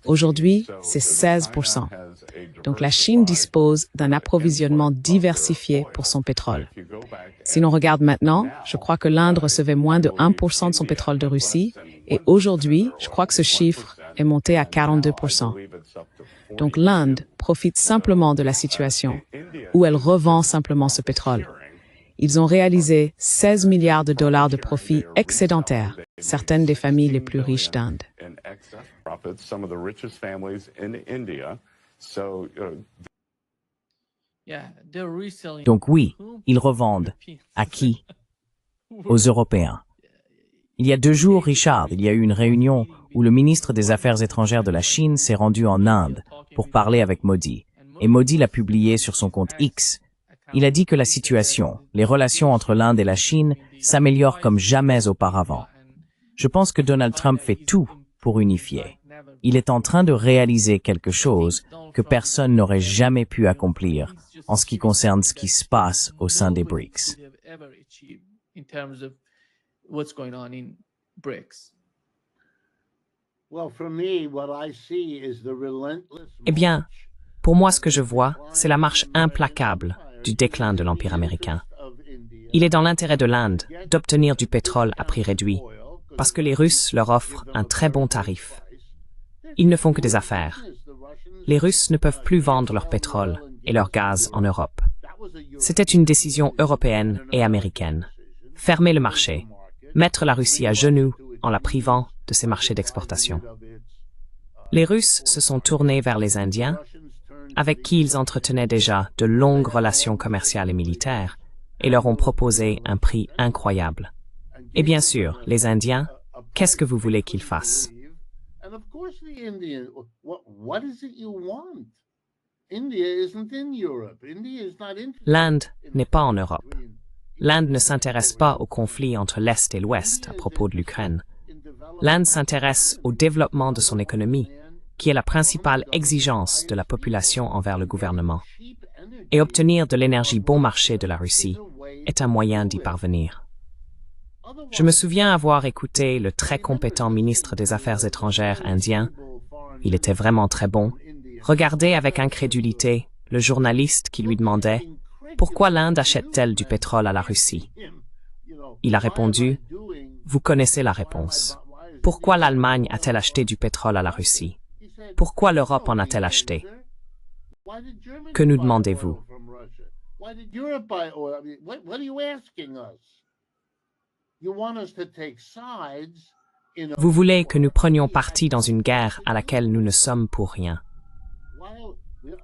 Aujourd'hui, c'est 16%. Donc la Chine dispose d'un approvisionnement diversifié pour son pétrole. Si l'on regarde maintenant, je crois que l'Inde recevait moins de 1% de son pétrole de Russie, et aujourd'hui, je crois que ce chiffre est monté à 42%. Donc l'Inde profite simplement de la situation, où elle revend simplement ce pétrole. Ils ont réalisé 16 milliards de dollars de profits excédentaires, certaines des familles les plus riches d'Inde. Donc oui, ils revendent. À qui? Aux Européens. Il y a 2 jours, Richard, il y a eu une réunion où le ministre des Affaires étrangères de la Chine s'est rendu en Inde pour parler avec Modi. Et Modi l'a publié sur son compte X. Il a dit que la situation, les relations entre l'Inde et la Chine s'améliorent comme jamais auparavant. Je pense que Donald Trump fait tout pour unifier. Il est en train de réaliser quelque chose que personne n'aurait jamais pu accomplir en ce qui concerne ce qui se passe au sein des BRICS. Eh bien, pour moi, ce que je vois, c'est la marche implacable du déclin de l'Empire américain. Il est dans l'intérêt de l'Inde d'obtenir du pétrole à prix réduit, parce que les Russes leur offrent un très bon tarif. Ils ne font que des affaires. Les Russes ne peuvent plus vendre leur pétrole et leur gaz en Europe. C'était une décision européenne et américaine. Fermer le marché, mettre la Russie à genoux en la privant de ses marchés d'exportation. Les Russes se sont tournés vers les Indiens, avec qui ils entretenaient déjà de longues relations commerciales et militaires, et leur ont proposé un prix incroyable. Et bien sûr, les Indiens, qu'est-ce que vous voulez qu'ils fassent? L'Inde n'est pas en Europe. L'Inde ne s'intéresse pas au conflit entre l'Est et l'Ouest à propos de l'Ukraine. L'Inde s'intéresse au développement de son économie, qui est la principale exigence de la population envers le gouvernement. Et obtenir de l'énergie bon marché de la Russie est un moyen d'y parvenir. Je me souviens avoir écouté le très compétent ministre des Affaires étrangères indien, il était vraiment très bon, regarder avec incrédulité le journaliste qui lui demandait « Pourquoi l'Inde achète-t-elle du pétrole à la Russie ?» Il a répondu « Vous connaissez la réponse. Pourquoi l'Allemagne a-t-elle acheté du pétrole à la Russie? Pourquoi l'Europe en a-t-elle acheté? Que nous demandez-vous? Vous voulez que nous prenions parti dans une guerre à laquelle nous ne sommes pour rien.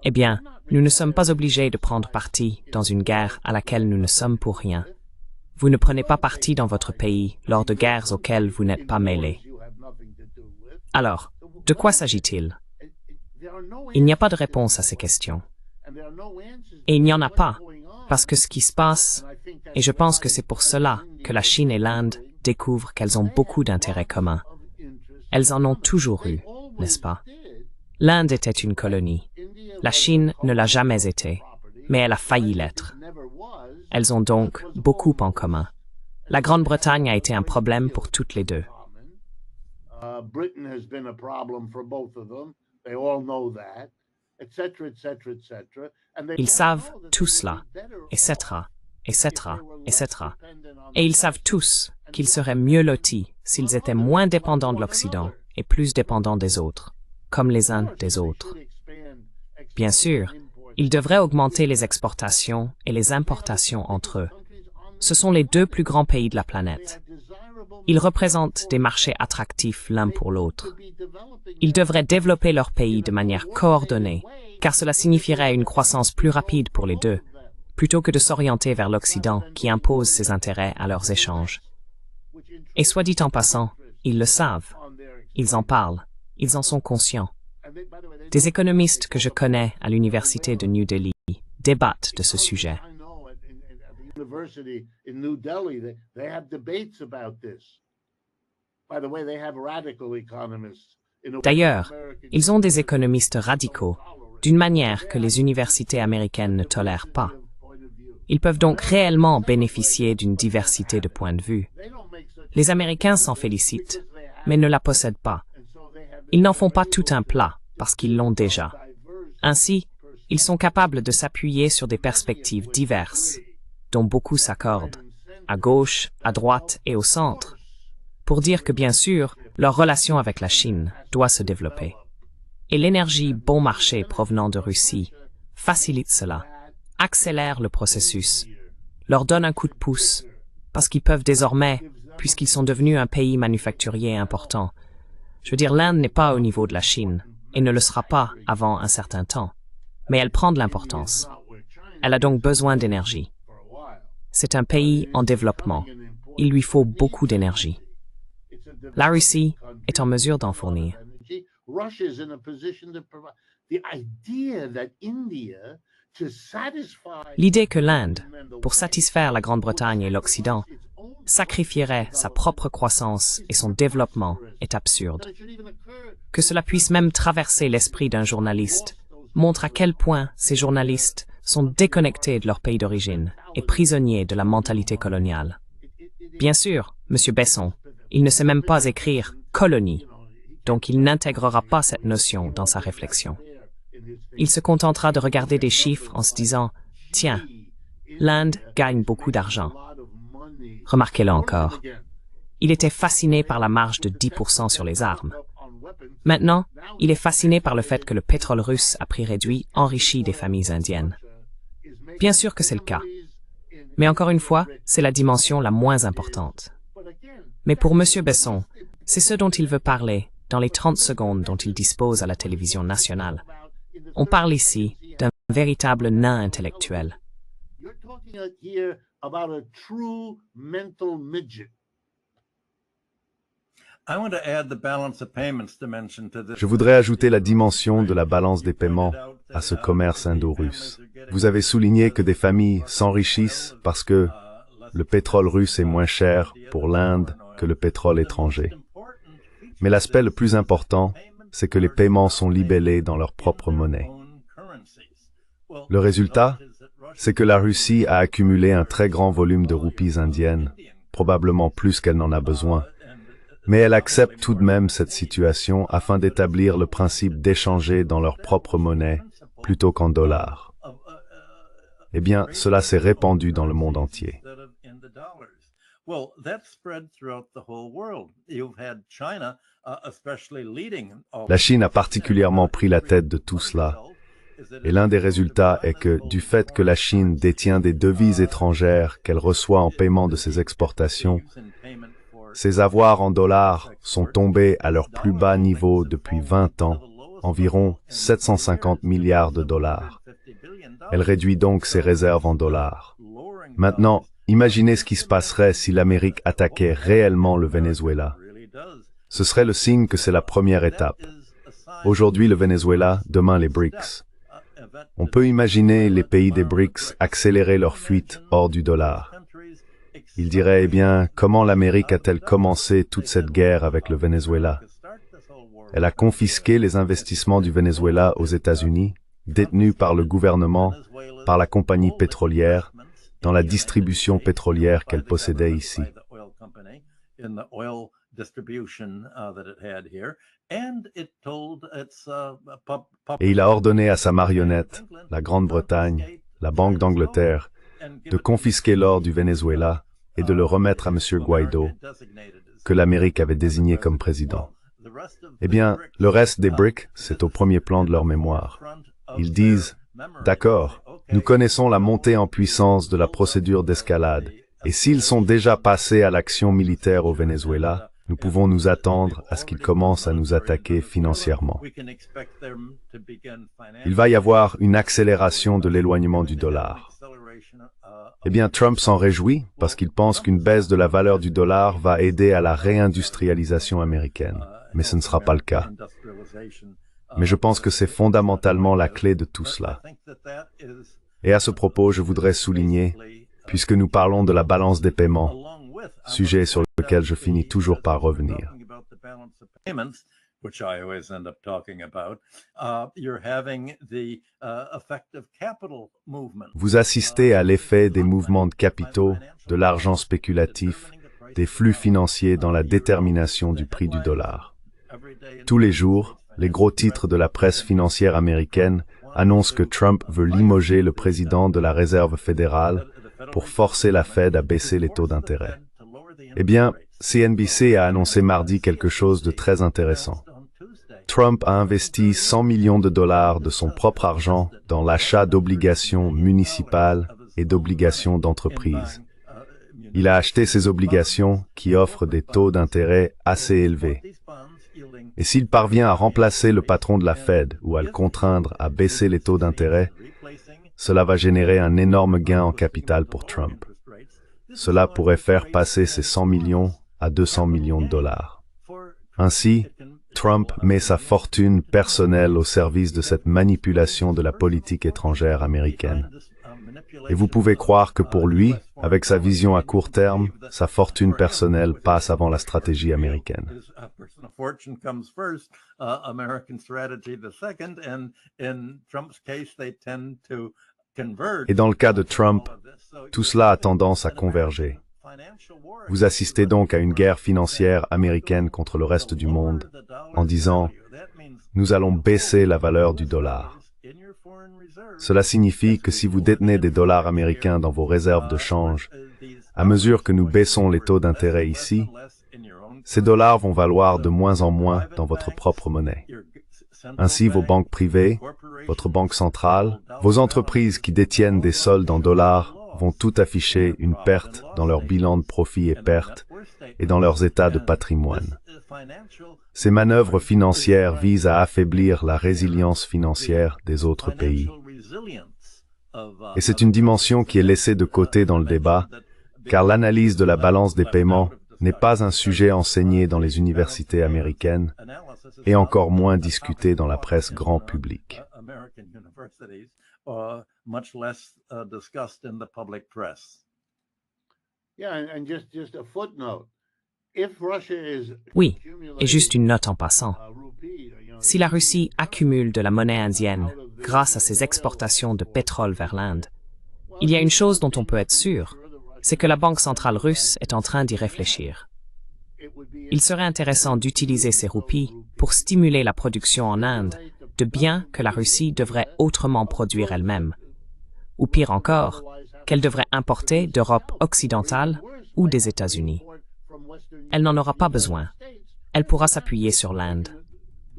Eh bien, nous ne sommes pas obligés de prendre parti dans une guerre à laquelle nous ne sommes pour rien. Vous ne prenez pas parti dans votre pays lors de guerres auxquelles vous n'êtes pas mêlés. Alors, de quoi s'agit-il? Il n'y a pas de réponse à ces questions. Et il n'y en a pas, parce que ce qui se passe, et je pense que c'est pour cela que la Chine et l'Inde découvrent qu'elles ont beaucoup d'intérêts communs. Elles en ont toujours eu, n'est-ce pas? L'Inde était une colonie. La Chine ne l'a jamais été, mais elle a failli l'être. Elles ont donc beaucoup en commun. La Grande-Bretagne a été un problème pour toutes les deux. Ils savent tout cela, etc., etc., etc. Et ils savent tous qu'ils seraient mieux lotis s'ils étaient moins dépendants de l'Occident et plus dépendants des autres, comme les uns des autres. Bien sûr, ils devraient augmenter les exportations et les importations entre eux. Ce sont les 2 plus grands pays de la planète. Ils représentent des marchés attractifs l'un pour l'autre. Ils devraient développer leur pays de manière coordonnée, car cela signifierait une croissance plus rapide pour les deux, plutôt que de s'orienter vers l'Occident qui impose ses intérêts à leurs échanges. Et soit dit en passant, ils le savent, ils en parlent, ils en sont conscients. Des économistes que je connais à l'université de New Delhi débattent de ce sujet. D'ailleurs, ils ont des économistes radicaux, d'une manière que les universités américaines ne tolèrent pas. Ils peuvent donc réellement bénéficier d'une diversité de points de vue. Les Américains s'en félicitent, mais ne la possèdent pas. Ils n'en font pas tout un plat, parce qu'ils l'ont déjà. Ainsi, ils sont capables de s'appuyer sur des perspectives diverses, dont beaucoup s'accordent, à gauche, à droite et au centre, pour dire que bien sûr, leur relation avec la Chine doit se développer. Et l'énergie bon marché provenant de Russie facilite cela, accélère le processus, leur donne un coup de pouce, parce qu'ils peuvent désormais, puisqu'ils sont devenus un pays manufacturier important. Je veux dire, l'Inde n'est pas au niveau de la Chine, et ne le sera pas avant un certain temps, mais elle prend de l'importance. Elle a donc besoin d'énergie. C'est un pays en développement. Il lui faut beaucoup d'énergie. La Russie est en mesure d'en fournir. L'idée que l'Inde, pour satisfaire la Grande-Bretagne et l'Occident, sacrifierait sa propre croissance et son développement est absurde. Que cela puisse même traverser l'esprit d'un journaliste montre à quel point ces journalistes sont déconnectés de leur pays d'origine et prisonniers de la mentalité coloniale. Bien sûr, M. Besson, il ne sait même pas écrire « colonie », donc il n'intégrera pas cette notion dans sa réflexion. Il se contentera de regarder des chiffres en se disant « Tiens, l'Inde gagne beaucoup d'argent. » Remarquez-le encore. Il était fasciné par la marge de 10% sur les armes. Maintenant, il est fasciné par le fait que le pétrole russe à prix réduit enrichit des familles indiennes. Bien sûr que c'est le cas. Mais encore une fois, c'est la dimension la moins importante. Mais pour M. Besson, c'est ce dont il veut parler dans les 30 secondes dont il dispose à la télévision nationale. On parle ici d'un véritable nain intellectuel. Je voudrais ajouter la dimension de la balance des paiements à ce commerce indo-russe. Vous avez souligné que des familles s'enrichissent parce que le pétrole russe est moins cher pour l'Inde que le pétrole étranger. Mais l'aspect le plus important, c'est que les paiements sont libellés dans leur propre monnaie. Le résultat, c'est que la Russie a accumulé un très grand volume de roupies indiennes, probablement plus qu'elle n'en a besoin. Mais elle accepte tout de même cette situation afin d'établir le principe d'échanger dans leur propre monnaie plutôt qu'en dollars. Eh bien, cela s'est répandu dans le monde entier. La Chine a particulièrement pris la tête de tout cela. Et l'un des résultats est que, du fait que la Chine détient des devises étrangères qu'elle reçoit en paiement de ses exportations, ses avoirs en dollars sont tombés à leur plus bas niveau depuis 20 ans, environ 750 milliards de dollars. Elle réduit donc ses réserves en dollars. Maintenant, imaginez ce qui se passerait si l'Amérique attaquait réellement le Venezuela. Ce serait le signe que c'est la première étape. Aujourd'hui le Venezuela, demain les BRICS. On peut imaginer les pays des BRICS accélérer leur fuite hors du dollar. Ils diraient, eh bien, comment l'Amérique a-t-elle commencé toute cette guerre avec le Venezuela? Elle a confisqué les investissements du Venezuela aux États-Unis, détenus par le gouvernement, par la compagnie pétrolière, dans la distribution pétrolière qu'elle possédait ici. Et il a ordonné à sa marionnette, la Grande-Bretagne, la Banque d'Angleterre, de confisquer l'or du Venezuela et de le remettre à M. Guaido, que l'Amérique avait désigné comme président. Eh bien, le reste des BRICS, c'est au premier plan de leur mémoire. Ils disent, d'accord, nous connaissons la montée en puissance de la procédure d'escalade, et s'ils sont déjà passés à l'action militaire au Venezuela, nous pouvons nous attendre à ce qu'ils commencent à nous attaquer financièrement. Il va y avoir une accélération de l'éloignement du dollar. Eh bien, Trump s'en réjouit parce qu'il pense qu'une baisse de la valeur du dollar va aider à la réindustrialisation américaine. Mais ce ne sera pas le cas. Mais je pense que c'est fondamentalement la clé de tout cela. Et à ce propos, je voudrais souligner, puisque nous parlons de la balance des paiements, sujet sur lequel je finis toujours par revenir. Vous assistez à l'effet des mouvements de capitaux, de l'argent spéculatif, des flux financiers dans la détermination du prix du dollar. Tous les jours, les gros titres de la presse financière américaine annoncent que Trump veut limoger le président de la Réserve fédérale pour forcer la Fed à baisser les taux d'intérêt. Eh bien, CNBC a annoncé mardi quelque chose de très intéressant. Trump a investi 100 millions de dollars de son propre argent dans l'achat d'obligations municipales et d'obligations d'entreprise. Il a acheté ces obligations qui offrent des taux d'intérêt assez élevés. Et s'il parvient à remplacer le patron de la Fed ou à le contraindre à baisser les taux d'intérêt, cela va générer un énorme gain en capital pour Trump. Cela pourrait faire passer ces 100 millions à 200 millions de dollars. Ainsi, Trump met sa fortune personnelle au service de cette manipulation de la politique étrangère américaine. Et vous pouvez croire que pour lui, avec sa vision à court terme, sa fortune personnelle passe avant la stratégie américaine. Et dans le cas de Trump, tout cela a tendance à converger. Vous assistez donc à une guerre financière américaine contre le reste du monde en disant « Nous allons baisser la valeur du dollar ». Cela signifie que si vous détenez des dollars américains dans vos réserves de change, à mesure que nous baissons les taux d'intérêt ici, ces dollars vont valoir de moins en moins dans votre propre monnaie. Ainsi, vos banques privées, votre banque centrale, vos entreprises qui détiennent des soldes en dollars vont tout afficher une perte dans leur bilan de profit et pertes et dans leurs états de patrimoine. Ces manœuvres financières visent à affaiblir la résilience financière des autres pays. Et c'est une dimension qui est laissée de côté dans le débat, car l'analyse de la balance des paiements n'est pas un sujet enseigné dans les universités américaines et encore moins discuté dans la presse grand public. Oui, et juste une note en passant. Si la Russie accumule de la monnaie indienne grâce à ses exportations de pétrole vers l'Inde, il y a une chose dont on peut être sûr, c'est que la Banque centrale russe est en train d'y réfléchir. Il serait intéressant d'utiliser ces roupies pour stimuler la production en Inde de biens que la Russie devrait autrement produire elle-même, ou pire encore, qu'elle devrait importer d'Europe occidentale ou des États-Unis. Elle n'en aura pas besoin. Elle pourra s'appuyer sur l'Inde.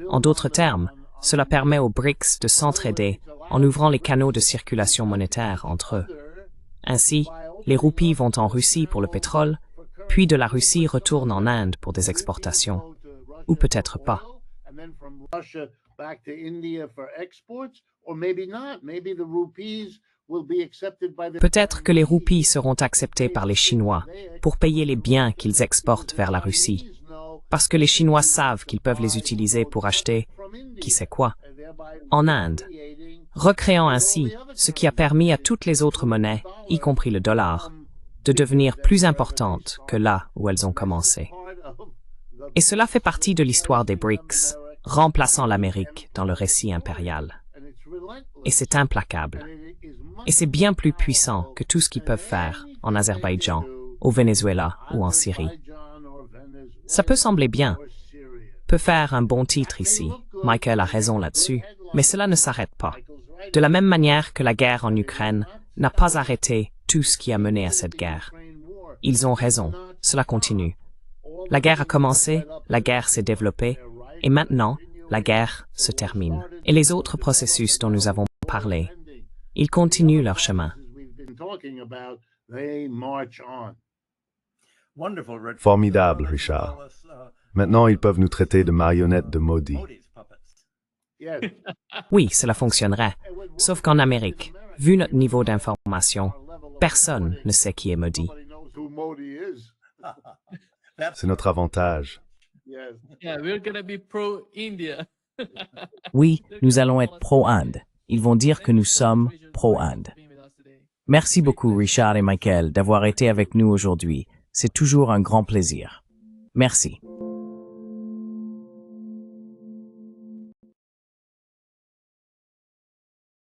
En d'autres termes, cela permet aux BRICS de s'entraider en ouvrant les canaux de circulation monétaire entre eux. Ainsi, les roupies vont en Russie pour le pétrole, puis de la Russie retournent en Inde pour des exportations. Ou peut-être pas. Peut-être que les roupies seront acceptées par les Chinois pour payer les biens qu'ils exportent vers la Russie, parce que les Chinois savent qu'ils peuvent les utiliser pour acheter, qui sait quoi, en Inde, recréant ainsi ce qui a permis à toutes les autres monnaies, y compris le dollar, de devenir plus importantes que là où elles ont commencé. Et cela fait partie de l'histoire des BRICS, remplaçant l'Amérique dans le récit impérial. Et c'est implacable. Et c'est bien plus puissant que tout ce qu'ils peuvent faire en Azerbaïdjan, au Venezuela ou en Syrie. Ça peut sembler bien, peut faire un bon titre ici, Michael a raison là-dessus, mais cela ne s'arrête pas. De la même manière que la guerre en Ukraine n'a pas arrêté tout ce qui a mené à cette guerre. Ils ont raison, cela continue. La guerre a commencé, la guerre s'est développée, et maintenant, la guerre se termine. Et les autres processus dont nous avons parlé, ils continuent leur chemin. Formidable, Richard. Maintenant, ils peuvent nous traiter de marionnettes de Modi. Oui, cela fonctionnerait. Sauf qu'en Amérique, vu notre niveau d'information, personne ne sait qui est Modi. C'est notre avantage. Oui, nous allons être pro-Inde. Ils vont dire que nous sommes pro-Inde. Merci beaucoup, Richard et Michael, d'avoir été avec nous aujourd'hui. C'est toujours un grand plaisir. Merci.